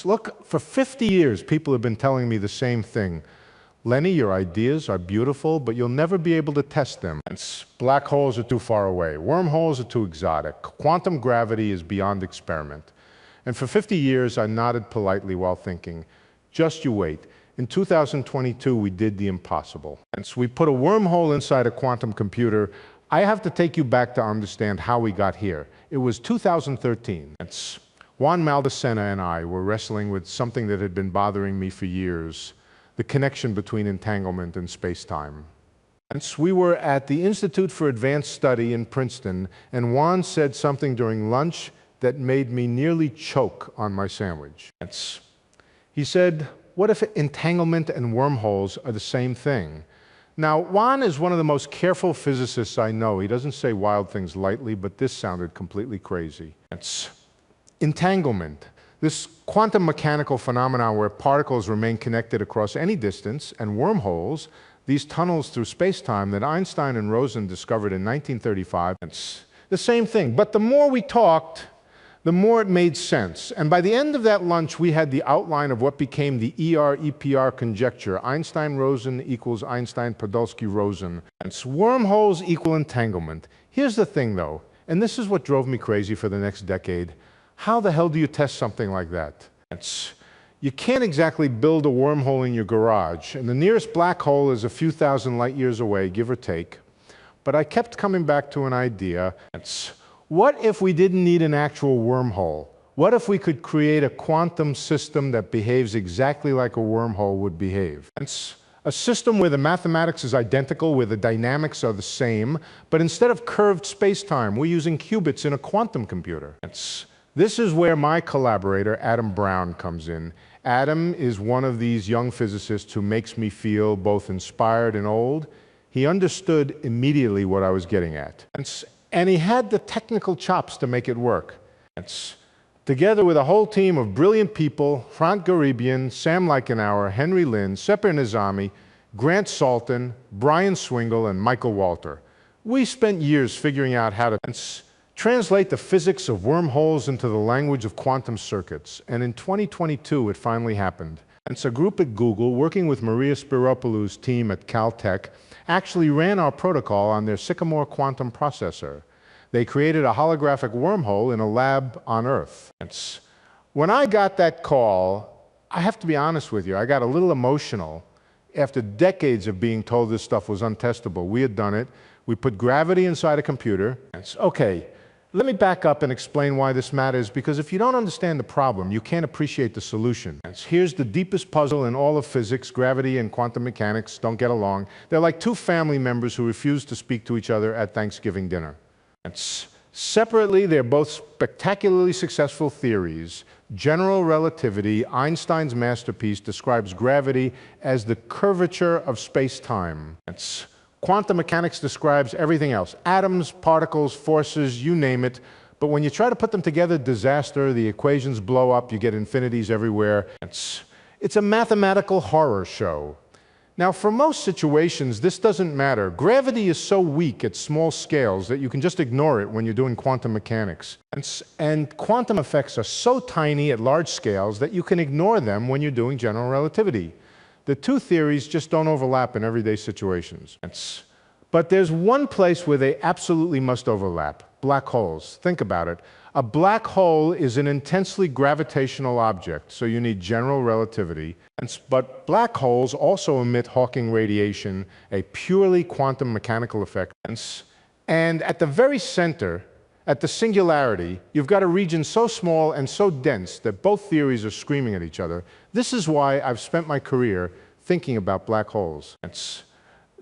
Look, for 50 years, people have been telling me the same thing. Lenny, your ideas are beautiful, but you'll never be able to test them. Black holes are too far away. Wormholes are too exotic. Quantum gravity is beyond experiment. And for 50 years, I nodded politely while thinking, just you wait. In 2022, we did the impossible. And so we put a wormhole inside a quantum computer. I have to take you back to understand how we got here. It was 2013. Juan Maldacena and I were wrestling with something that had been bothering me for years, the connection between entanglement and space-time. We were at the Institute for Advanced Study in Princeton, and Juan said something during lunch that made me nearly choke on my sandwich. He said, what if entanglement and wormholes are the same thing? Now, Juan is one of the most careful physicists I know. He doesn't say wild things lightly, but this sounded completely crazy. Entanglement, this quantum mechanical phenomenon where particles remain connected across any distance, and wormholes, these tunnels through space-time that Einstein and Rosen discovered in 1935. It's the same thing, but the more we talked, the more it made sense. And by the end of that lunch, we had the outline of what became the ER-EPR conjecture. Einstein-Rosen equals Einstein-Podolsky-Rosen. And wormholes equal entanglement. Here's the thing, though, and this is what drove me crazy for the next decade. How the hell do you test something like that? You can't exactly build a wormhole in your garage, and the nearest black hole is a few thousand light years away, give or take. But I kept coming back to an idea. What if we didn't need an actual wormhole? What if we could create a quantum system that behaves exactly like a wormhole would behave? A system where the mathematics is identical, where the dynamics are the same, but instead of curved space-time, we're using qubits in a quantum computer. This is where my collaborator, Adam Brown, comes in. Adam is one of these young physicists who makes me feel both inspired and old. He understood immediately what I was getting at. And he had the technical chops to make it work. Together with a whole team of brilliant people, Frank Garibian, Sam Leichenauer, Henry Lin, Sepir Nizami, Grant Salton, Brian Swingle, and Michael Walter, we spent years figuring out how to translate the physics of wormholes into the language of quantum circuits. And in 2022, it finally happened. And so a group at Google, working with Maria Spiropoulou's team at Caltech, actually ran our protocol on their Sycamore quantum processor. They created a holographic wormhole in a lab on Earth. When I got that call, I have to be honest with you, I got a little emotional. After decades of being told this stuff was untestable, we had done it. We put gravity inside a computer. Okay. Let me back up and explain why this matters, because if you don't understand the problem, you can't appreciate the solution. Here's the deepest puzzle in all of physics. Gravity and quantum mechanics don't get along. They're like two family members who refuse to speak to each other at Thanksgiving dinner. Separately, they're both spectacularly successful theories. General relativity, Einstein's masterpiece, describes gravity as the curvature of space-time. Quantum mechanics describes everything else. Atoms, particles, forces, you name it. But when you try to put them together, disaster, the equations blow up, you get infinities everywhere. It's a mathematical horror show. Now, for most situations, this doesn't matter. Gravity is so weak at small scales that you can just ignore it when you're doing quantum mechanics. And quantum effects are so tiny at large scales that you can ignore them when you're doing general relativity. The two theories just don't overlap in everyday situations. But there's one place where they absolutely must overlap: black holes. Think about it. A black hole is an intensely gravitational object, so you need general relativity. But black holes also emit Hawking radiation, a purely quantum mechanical effect. And at the very center, at the singularity, you've got a region so small and so dense that both theories are screaming at each other. This is why I've spent my career thinking about black holes.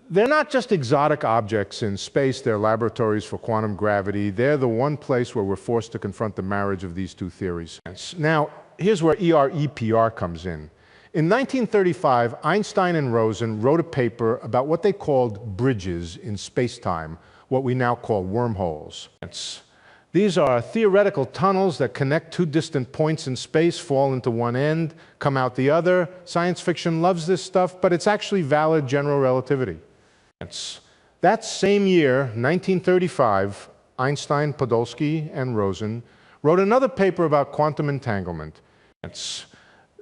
They're not just exotic objects in space, they're laboratories for quantum gravity. They're the one place where we're forced to confront the marriage of these two theories. Now, here's where ER-EPR comes in. In 1935, Einstein and Rosen wrote a paper about what they called bridges in space-time, what we now call wormholes. These are theoretical tunnels that connect two distant points in space, fall into one end, come out the other. Science fiction loves this stuff, but it's actually valid general relativity. That same year, 1935, Einstein, Podolsky, and Rosen wrote another paper about quantum entanglement.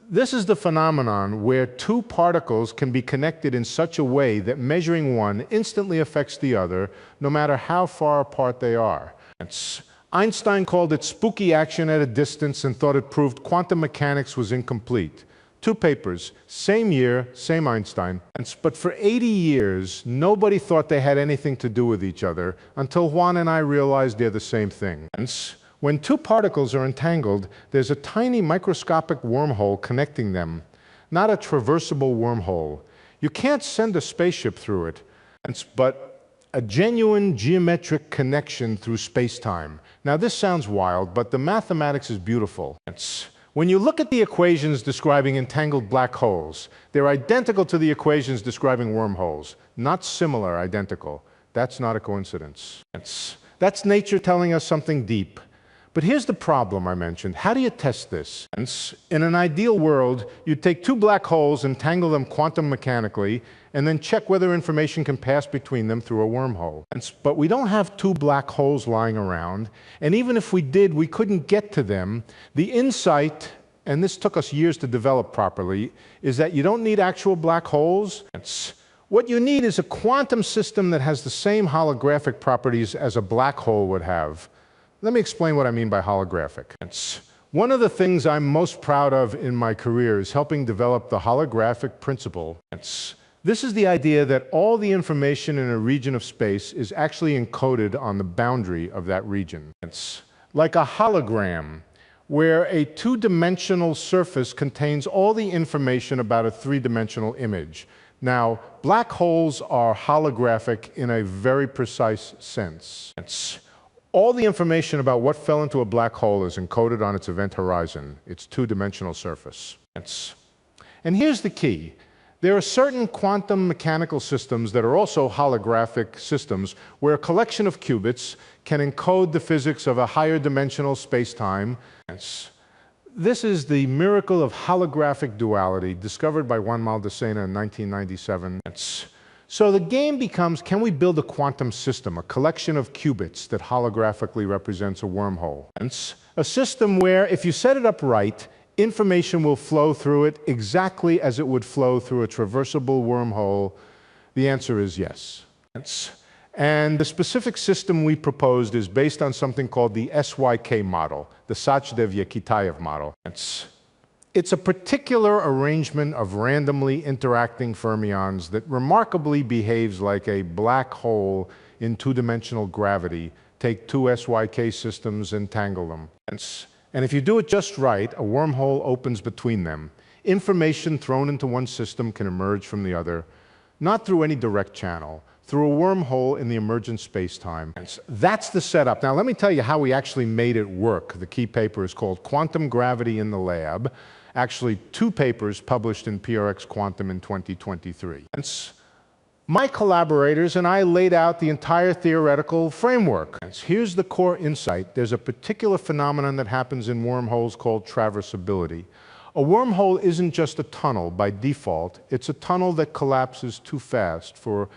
This is the phenomenon where two particles can be connected in such a way that measuring one instantly affects the other, no matter how far apart they are. Einstein called it spooky action at a distance and thought it proved quantum mechanics was incomplete. Two papers, same year, same Einstein. But for 80 years, nobody thought they had anything to do with each other until Juan and I realized they're the same thing. When two particles are entangled, there's a tiny microscopic wormhole connecting them, not a traversable wormhole. You can't send a spaceship through it, but a genuine geometric connection through space-time. Now this sounds wild, but the mathematics is beautiful. When you look at the equations describing entangled black holes, they're identical to the equations describing wormholes. Not similar, identical. That's not a coincidence. That's nature telling us something deep. But here's the problem I mentioned. How do you test this? In an ideal world, you'd take two black holes, entangle them quantum mechanically, and then check whether information can pass between them through a wormhole. But we don't have two black holes lying around, and even if we did, we couldn't get to them. The insight, and this took us years to develop properly, is that you don't need actual black holes. What you need is a quantum system that has the same holographic properties as a black hole would have. Let me explain what I mean by holographic. One of the things I'm most proud of in my career is helping develop the holographic principle. This is the idea that all the information in a region of space is actually encoded on the boundary of that region. It's like a hologram, where a two-dimensional surface contains all the information about a three-dimensional image. Now, black holes are holographic in a very precise sense. All the information about what fell into a black hole is encoded on its event horizon, its two-dimensional surface. And here's the key. There are certain quantum mechanical systems that are also holographic systems where a collection of qubits can encode the physics of a higher dimensional space-time. This is the miracle of holographic duality discovered by Juan Maldacena in 1997. So the game becomes, can we build a quantum system, a collection of qubits that holographically represents a wormhole? A system where, if you set it up right, information will flow through it exactly as it would flow through a traversable wormhole. The answer is yes. And the specific system we proposed is based on something called the SYK model, the Sachdev-Yekitayev model. It's a particular arrangement of randomly interacting fermions that remarkably behaves like a black hole in two-dimensional gravity. Take two SYK systems, entangle them. And if you do it just right, a wormhole opens between them. Information thrown into one system can emerge from the other, not through any direct channel, through a wormhole in the emergent space-time. That's the setup. Now let me tell you how we actually made it work. The key paper is called Quantum Gravity in the Lab. Actually, two papers published in PRX Quantum in 2023. My collaborators and I laid out the entire theoretical framework. Here's the core insight. There's a particular phenomenon that happens in wormholes called traversability. A wormhole isn't just a tunnel by default. It's a tunnel that collapses too fast for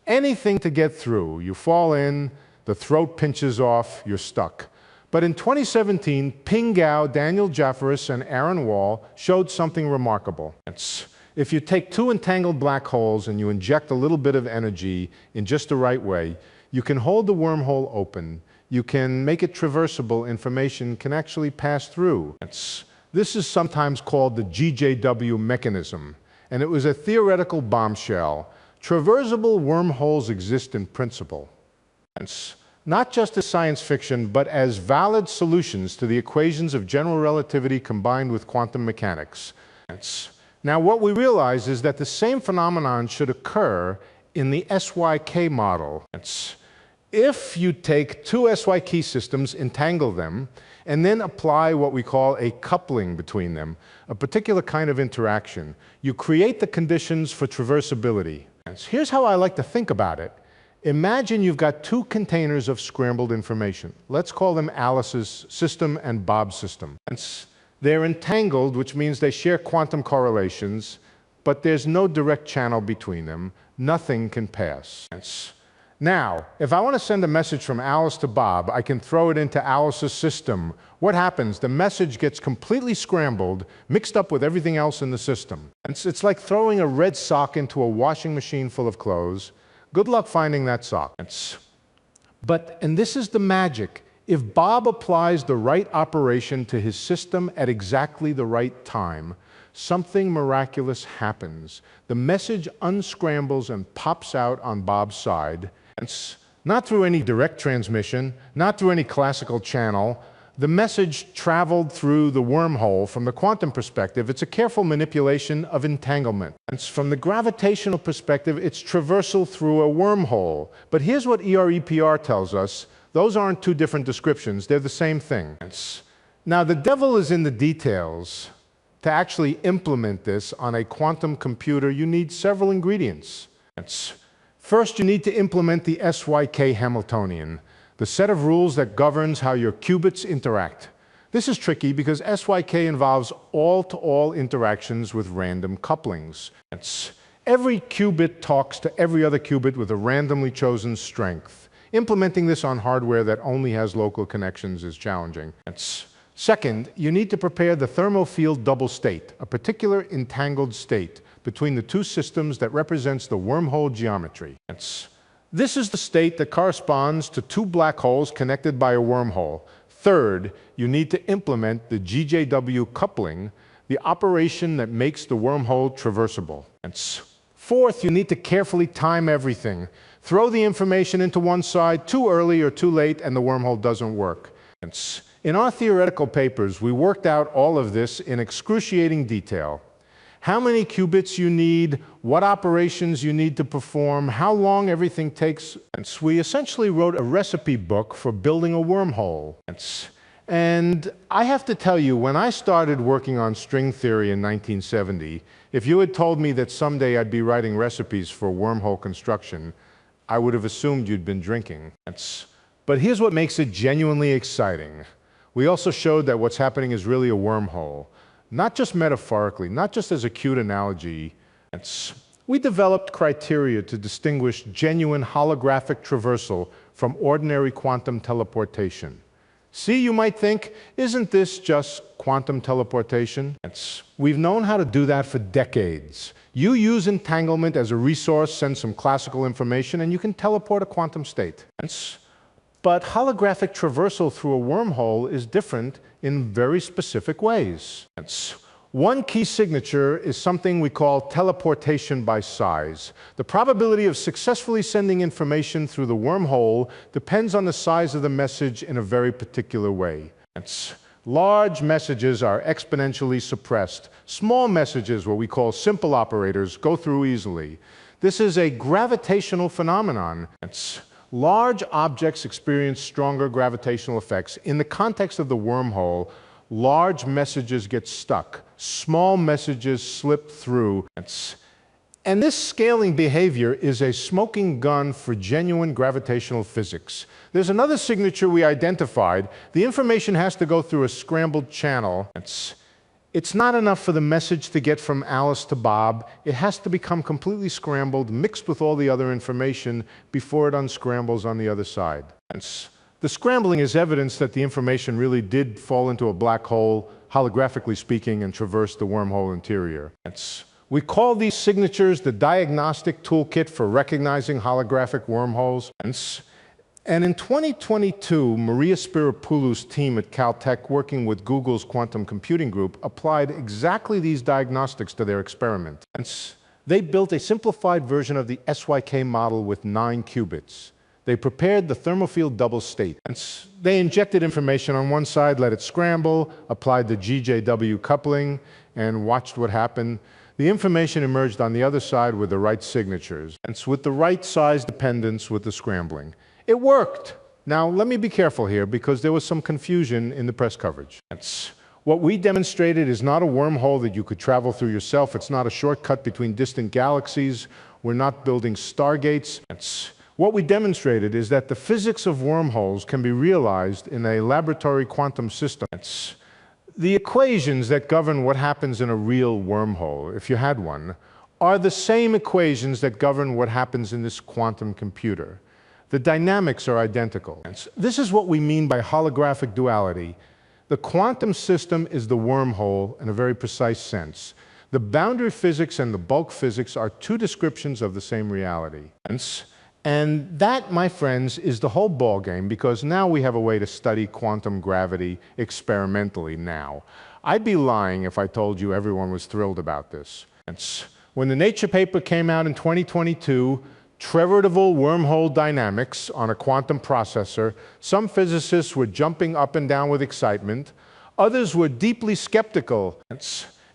anything to get through. You fall in, the throat pinches off, you're stuck. But in 2017, Ping Gao, Daniel Jafferis, and Aaron Wall showed something remarkable. If you take two entangled black holes and you inject a little bit of energy in just the right way, you can hold the wormhole open. You can make it traversable. Information can actually pass through. This is sometimes called the GJW mechanism, and it was a theoretical bombshell. Traversable wormholes exist in principle. Not just as science fiction, but as valid solutions to the equations of general relativity combined with quantum mechanics. Now, what we realize is that the same phenomenon should occur in the SYK model. If you take two SYK systems, entangle them, and then apply what we call a coupling between them, a particular kind of interaction, you create the conditions for traversability. Here's how I like to think about it. Imagine you've got two containers of scrambled information. Let's call them Alice's system and Bob's system. They're entangled, which means they share quantum correlations, but there's no direct channel between them. Nothing can pass. Now, if I want to send a message from Alice to Bob, I can throw it into Alice's system. What happens? The message gets completely scrambled, mixed up with everything else in the system. It's like throwing a red sock into a washing machine full of clothes. Good luck finding that sock. But, and this is the magic, if Bob applies the right operation to his system at exactly the right time, something miraculous happens. The message unscrambles and pops out on Bob's side. It's not through any direct transmission, not through any classical channel. The message traveled through the wormhole. From the quantum perspective, it's a careful manipulation of entanglement. And from the gravitational perspective, it's traversal through a wormhole. But here's what EREPR tells us. Those aren't two different descriptions. They're the same thing. Now, the devil is in the details. To actually implement this on a quantum computer, you need several ingredients. First, you need to implement the SYK Hamiltonian, the set of rules that governs how your qubits interact. This is tricky because SYK involves all-to-all interactions with random couplings. Every qubit talks to every other qubit with a randomly chosen strength. Implementing this on hardware that only has local connections is challenging. Second, you need to prepare the thermal field double state, a particular entangled state between the two systems that represents the wormhole geometry. This is the state that corresponds to two black holes connected by a wormhole. Third, you need to implement the GJW coupling, the operation that makes the wormhole traversable. Fourth, you need to carefully time everything. Throw the information into one side too early or too late and the wormhole doesn't work. In our theoretical papers, we worked out all of this in excruciating detail. How many qubits you need, what operations you need to perform, how long everything takes. We essentially wrote a recipe book for building a wormhole. And I have to tell you, when I started working on string theory in 1970, if you had told me that someday I'd be writing recipes for wormhole construction, I would have assumed you'd been drinking. But here's what makes it genuinely exciting. We also showed that what's happening is really a wormhole. Not just metaphorically, not just as a cute analogy. We developed criteria to distinguish genuine holographic traversal from ordinary quantum teleportation. See, you might think, isn't this just quantum teleportation? We've known how to do that for decades. You use entanglement as a resource, send some classical information, and you can teleport a quantum state. But holographic traversal through a wormhole is different in very specific ways. One key signature is something we call teleportation by size. The probability of successfully sending information through the wormhole depends on the size of the message in a very particular way. Large messages are exponentially suppressed. Small messages, what we call simple operators, go through easily. This is a gravitational phenomenon. Large objects experience stronger gravitational effects. In the context of the wormhole, large messages get stuck. Small messages slip through. And this scaling behavior is a smoking gun for genuine gravitational physics. There's another signature we identified. The information has to go through a scrambled channel. It's not enough for the message to get from Alice to Bob. It has to become completely scrambled, mixed with all the other information before it unscrambles on the other side. The scrambling is evidence that the information really did fall into a black hole, holographically speaking, and traverse the wormhole interior. We call these signatures the diagnostic toolkit for recognizing holographic wormholes. And in 2022, Maria Spiropoulou's team at Caltech, working with Google's quantum computing group, applied exactly these diagnostics to their experiment. They built a simplified version of the SYK model with 9 qubits. They prepared the thermal field double state. They injected information on one side, let it scramble, applied the GJW coupling, and watched what happened. The information emerged on the other side with the right signatures, and with the right size dependence with the scrambling. It worked. Now, let me be careful here because there was some confusion in the press coverage. What we demonstrated is not a wormhole that you could travel through yourself. It's not a shortcut between distant galaxies. We're not building stargates. What we demonstrated is that the physics of wormholes can be realized in a laboratory quantum system. The equations that govern what happens in a real wormhole, if you had one, are the same equations that govern what happens in this quantum computer. The dynamics are identical. This is what we mean by holographic duality. The quantum system is the wormhole in a very precise sense. The boundary physics and the bulk physics are two descriptions of the same reality. And that, my friends, is the whole ballgame, because now we have a way to study quantum gravity experimentally now. I'd be lying if I told you everyone was thrilled about this. When the Nature paper came out in 2022, Trevor-Deville wormhole dynamics on a quantum processor, some physicists were jumping up and down with excitement, others were deeply skeptical,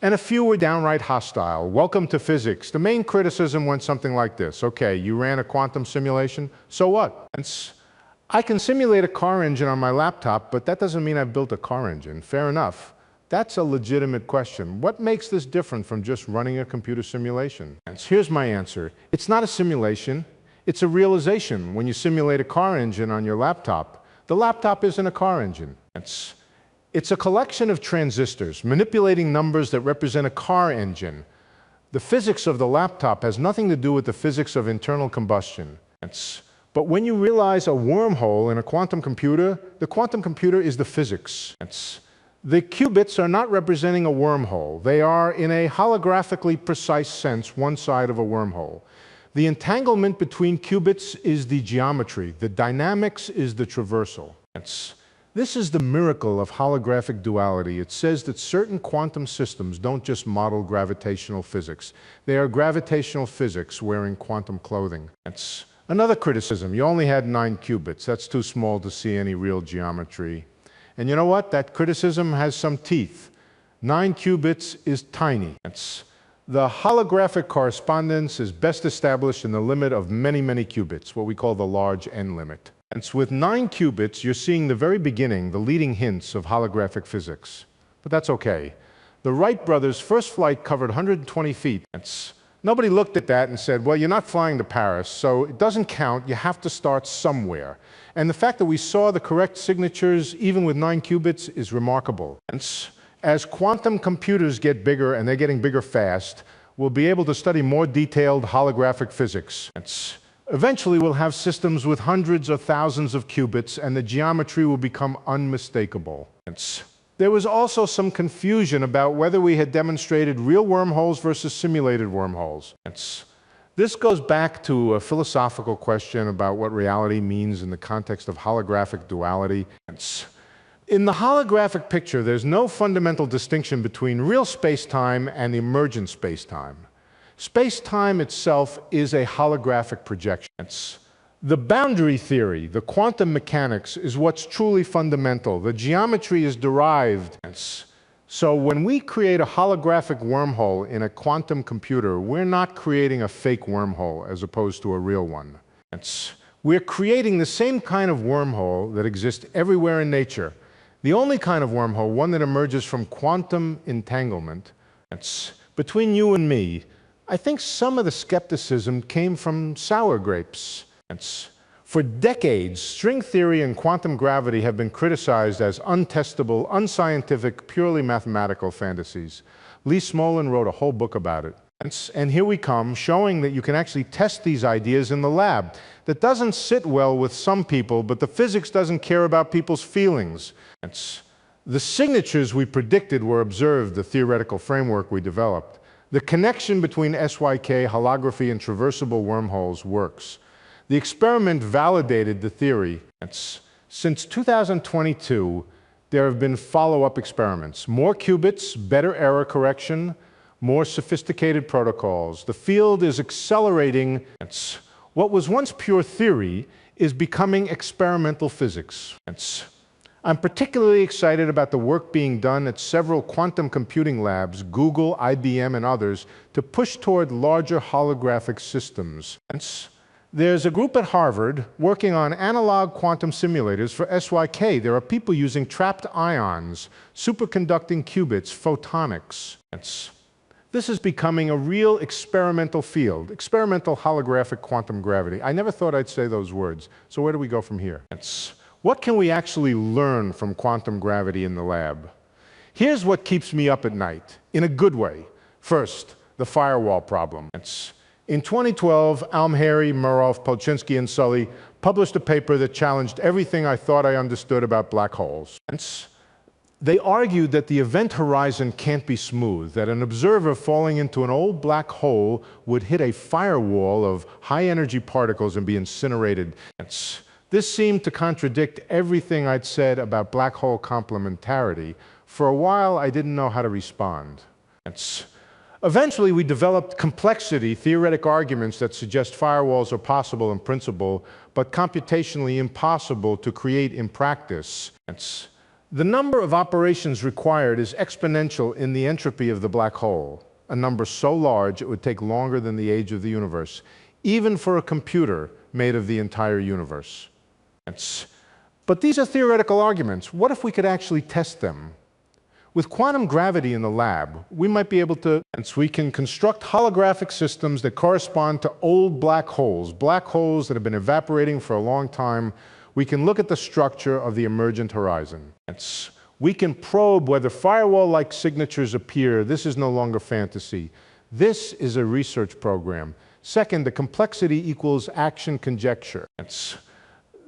and a few were downright hostile. Welcome to physics. The main criticism went something like this. Okay, you ran a quantum simulation, so what? I can simulate a car engine on my laptop, but that doesn't mean I've built a car engine. Fair enough. That's a legitimate question. What makes this different from just running a computer simulation? Here's my answer. It's not a simulation. It's a realization. When you simulate a car engine on your laptop, the laptop isn't a car engine. It's a collection of transistors manipulating numbers that represent a car engine. The physics of the laptop has nothing to do with the physics of internal combustion. But when you realize a wormhole in a quantum computer, the quantum computer is the physics. The qubits are not representing a wormhole. They are, in a holographically precise sense, one side of a wormhole. The entanglement between qubits is the geometry. The dynamics is the traversal. This is the miracle of holographic duality. It says that certain quantum systems don't just model gravitational physics. They are gravitational physics wearing quantum clothing. Another criticism, you only had 9 qubits. That's too small to see any real geometry. And you know what? That criticism has some teeth. 9 qubits is tiny. The holographic correspondence is best established in the limit of many, many qubits, what we call the large N limit. And so with 9 qubits, you're seeing the very beginning, the leading hints of holographic physics. But that's okay. The Wright brothers' first flight covered 120 feet. Nobody looked at that and said, well, you're not flying to Paris, so it doesn't count. You have to start somewhere. And the fact that we saw the correct signatures, even with 9 qubits, is remarkable. As quantum computers get bigger, and they're getting bigger fast, we'll be able to study more detailed holographic physics. Eventually, we'll have systems with hundreds or thousands of qubits, and the geometry will become unmistakable. There was also some confusion about whether we had demonstrated real wormholes versus simulated wormholes. This goes back to a philosophical question about what reality means in the context of holographic duality. In the holographic picture, there's no fundamental distinction between real space-time and emergent space-time. Space-time itself is a holographic projection. The boundary theory, the quantum mechanics, is what's truly fundamental. The geometry is derived. So when we create a holographic wormhole in a quantum computer, we're not creating a fake wormhole as opposed to a real one. We're creating the same kind of wormhole that exists everywhere in nature. The only kind of wormhole, one that emerges from quantum entanglement. Between you and me, I think some of the skepticism came from sour grapes. For decades, string theory and quantum gravity have been criticized as untestable, unscientific, purely mathematical fantasies. Lee Smolin wrote a whole book about it. And here we come, showing that you can actually test these ideas in the lab. That doesn't sit well with some people, but the physics doesn't care about people's feelings. The signatures we predicted were observed, the theoretical framework we developed. The connection between SYK, holography, and traversable wormholes works. The experiment validated the theory. Since 2022, there have been follow-up experiments. More qubits, better error correction, more sophisticated protocols. The field is accelerating. What was once pure theory is becoming experimental physics. I'm particularly excited about the work being done at several quantum computing labs, Google, IBM, and others, to push toward larger holographic systems. There's a group at Harvard working on analog quantum simulators for SYK. There are people using trapped ions, superconducting qubits, photonics. This is becoming a real experimental field, experimental holographic quantum gravity. I never thought I'd say those words. So where do we go from here? What can we actually learn from quantum gravity in the lab? Here's what keeps me up at night, in a good way. First, the firewall problem. In 2012, Almheri, Murov, Polchinski, and Sully published a paper that challenged everything I thought I understood about black holes. They argued that the event horizon can't be smooth, that an observer falling into an old black hole would hit a firewall of high-energy particles and be incinerated. This seemed to contradict everything I'd said about black hole complementarity. For a while, I didn't know how to respond. Eventually, we developed complexity theoretic arguments that suggest firewalls are possible in principle, but computationally impossible to create in practice. The number of operations required is exponential in the entropy of the black hole, a number so large it would take longer than the age of the universe, even for a computer made of the entire universe. But these are theoretical arguments. What if we could actually test them? With quantum gravity in the lab, we might be able to, we can construct holographic systems that correspond to old black holes that have been evaporating for a long time. We can look at the structure of the emergent horizon. We can probe whether firewall-like signatures appear. This is no longer fantasy. This is a research program. Second, the complexity equals action conjecture.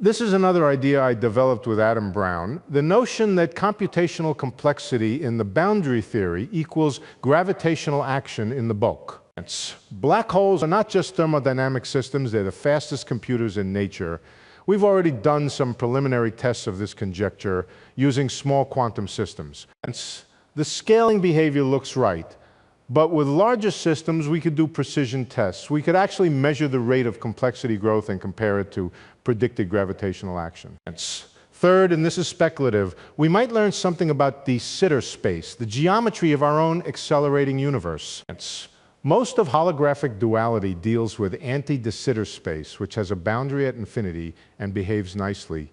This is another idea I developed with Adam Brown. The notion that computational complexity in the boundary theory equals gravitational action in the bulk. Black holes are not just thermodynamic systems, they're the fastest computers in nature. We've already done some preliminary tests of this conjecture using small quantum systems. The scaling behavior looks right, but with larger systems, we could do precision tests. We could actually measure the rate of complexity growth and compare it to predicted gravitational action. Third, and this is speculative, we might learn something about de Sitter space, the geometry of our own accelerating universe. Most of holographic duality deals with anti-de Sitter space, which has a boundary at infinity and behaves nicely.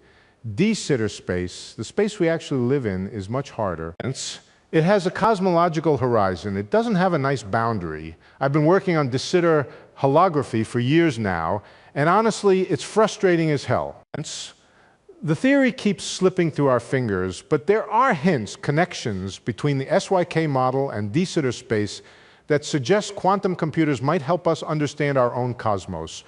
De Sitter space, the space we actually live in, is much harder. It has a cosmological horizon. It doesn't have a nice boundary. I've been working on de Sitter holography for years now, and honestly, it's frustrating as hell. The theory keeps slipping through our fingers, but there are hints, connections between the SYK model and de Sitter space that suggest quantum computers might help us understand our own cosmos.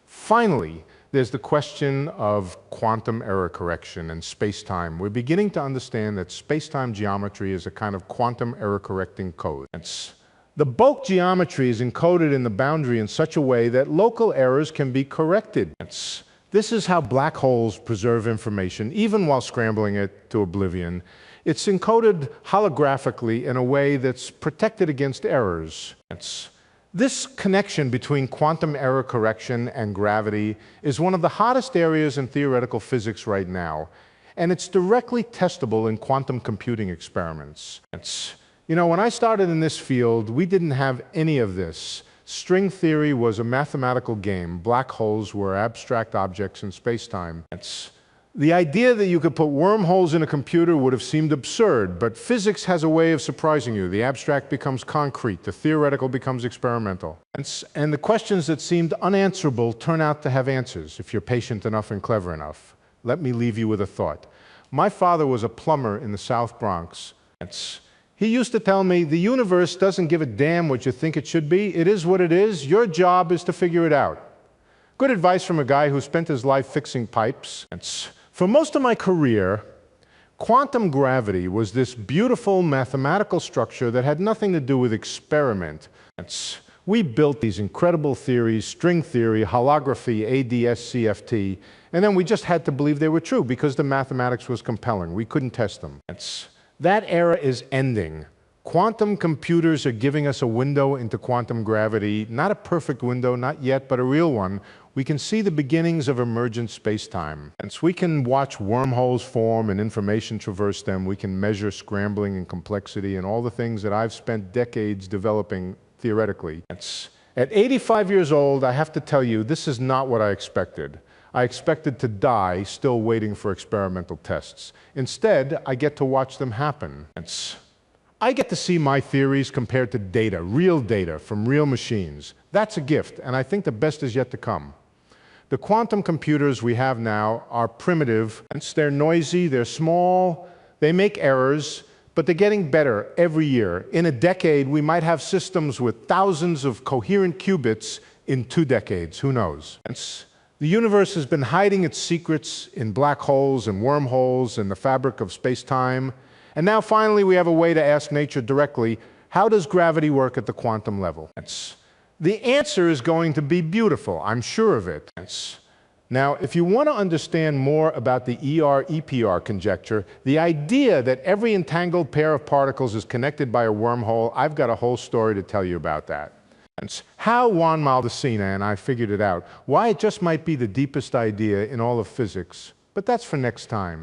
Finally, there's the question of quantum error correction and space-time. We're beginning to understand that space-time geometry is a kind of quantum error correcting code. The bulk geometry is encoded in the boundary in such a way that local errors can be corrected. This is how black holes preserve information, even while scrambling it to oblivion. It's encoded holographically in a way that's protected against errors. This connection between quantum error correction and gravity is one of the hottest areas in theoretical physics right now, and it's directly testable in quantum computing experiments. You know, when I started in this field, we didn't have any of this. String theory was a mathematical game. Black holes were abstract objects in space-time. The idea that you could put wormholes in a computer would have seemed absurd, but physics has a way of surprising you. The abstract becomes concrete, the theoretical becomes experimental. And the questions that seemed unanswerable turn out to have answers, if you're patient enough and clever enough. Let me leave you with a thought. My father was a plumber in the South Bronx. He used to tell me, the universe doesn't give a damn what you think it should be. It is what it is. Your job is to figure it out. Good advice from a guy who spent his life fixing pipes. For most of my career, quantum gravity was this beautiful mathematical structure that had nothing to do with experiment. We built these incredible theories, string theory, holography, ADS-CFT, and then we just had to believe they were true because the mathematics was compelling. We couldn't test them. That era is ending. Quantum computers are giving us a window into quantum gravity, not a perfect window, not yet, but a real one. We can see the beginnings of emergent space-time. And so we can watch wormholes form and information traverse them. We can measure scrambling and complexity and all the things that I've spent decades developing theoretically. At 85 years old, I have to tell you, this is not what I expected. I expected to die still waiting for experimental tests. Instead, I get to watch them happen. I get to see my theories compared to data, real data from real machines. That's a gift, and I think the best is yet to come. The quantum computers we have now are primitive, they're noisy, they're small, they make errors, but they're getting better every year. In a decade, we might have systems with thousands of coherent qubits in 2 decades, who knows? The universe has been hiding its secrets in black holes and wormholes and the fabric of space-time. And now finally we have a way to ask nature directly, how does gravity work at the quantum level? The answer is going to be beautiful, I'm sure of it. Now, if you want to understand more about the ER-EPR conjecture, the idea that every entangled pair of particles is connected by a wormhole, I've got a whole story to tell you about that. How Juan Maldacena and I figured it out, why it just might be the deepest idea in all of physics, but that's for next time.